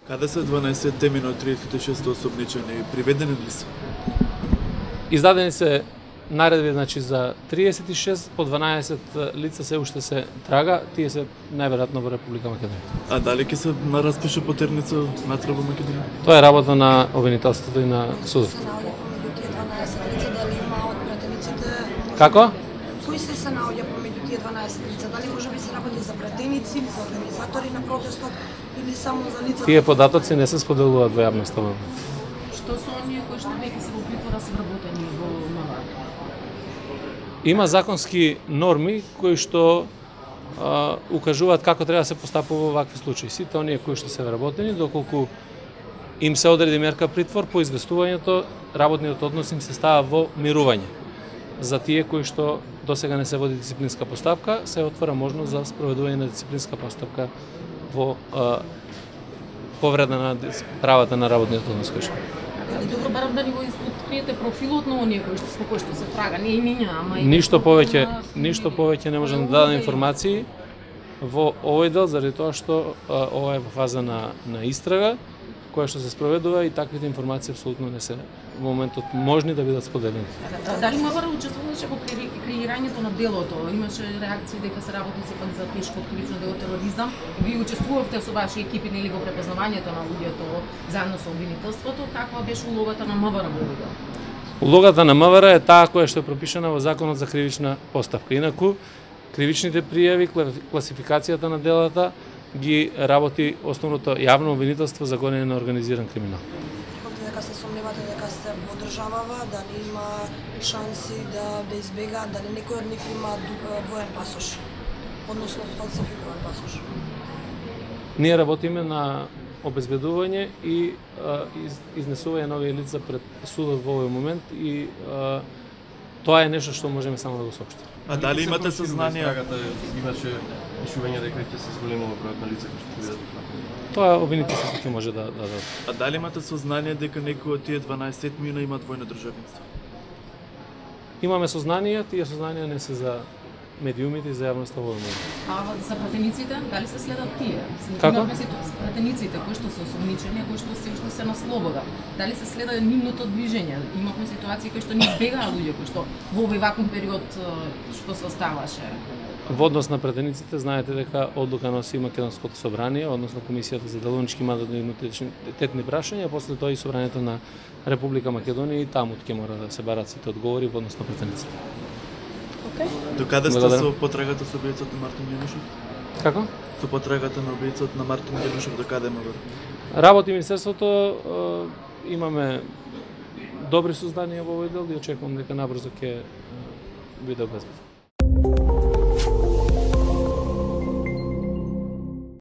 Каде се 12 минут 36 осомничани? Приведени ли се? Издадени се наредби, значи за 36, по 12 лица се уште се трага, тие се најверојатно во Република Македонија. А дали ќе се нараспише потерница натре во Македонија? Тоа е работа на обвинителството и на судот. Се наоѓа помеѓу тие 12 лица, дали има од пратениците... Како? Кои се наоѓа помеѓу тие 12 лица? Дали може би се работи за пратеници или за организатори на протестот или само за лица? Тие податоци не се споделуваат во јавноста. Што се оние кои што веќе се во притвора се вработени во МВР? Има законски норми кои што укажуваат како треба да се постапува во вакви случаи. Сите оние кои што се вработени, доколку им се одреди мерка притвор, по известувањето работниот однос им се става во мирување. За тие кои што досега не се води дисциплинска постапка, се отвора можност за спроведување на дисциплинска постапка во повреда на правата на работниот однос. Али добро, барам да ни го откриете профилот на оние кои што се трага, не имиња, ама и... Ништо повеќе не можам да дадам информации во овој дел, заради тоа што ова е во фаза на истрага, која што се спроведува и таквите информации апсолутно не се во моментот можни да бидат споделени. Дали МВР учествуваше во креирањето на делото? Имаше реакции дека се работи сепак за тешко кривично дело тероризам. Ви учествувавте со ваши екипи нели во препознавањето на луѓето заедно со обвинителството. Каква беше улогата на МВР во овој дел? Улогата на МВР е таа која што е пропишана во Законот за кривична постапка. Инаку, кривичните пријави, класификацијата на делата ги работи основното јавно обвинителство за гонење на организиран криминал. Рековте дека се сомневате дека се во државава, дали има шанси да избегаат, дали некој од нив има двоен пасош, односно фалсификуван пасош? Ние работиме на обезбедување и изнесување на овие лица пред судот во овој момент и тоа е нешто што можеме само да го соопштиме. А дали имате сознание? Имаше пишување дека ќе се зголемува бројот на лица кои што бидат опфатени. Тоа обвинителството ќе може да даде. А дали имате сознание дека некој од тие 12 мина има двојно државенство? Имаме сознание, тие сознанија не се за медиумите и за јавноста во момент. А за пратениците, дали се следат тие? Како? Пратениците кои што се осомничени, кои што се уште се на слобода, дали се следа нивното движење? Имавме ситуации кои што не избегаа луѓе, кои што во овој вакуум период што се оставаше. Во однос на пратениците, знаете дека одлука носи Македонското собрание, односно Комисијата за деловнички мандат и имунитетни прашања, а после тоа и собранието на Република Македонија и таму ќе мора да се барат сите одговори во однос на пратениците. До каде сте со потрагата со убиецот на Мартин Ѓанушев? Како? Со потрагата на убиецот на Мартин Ѓанушев до каде ме врви? Работи Министерството, имаме добри сознанија во овој дел и очекувам дека набрзо ќе биде обезбеден.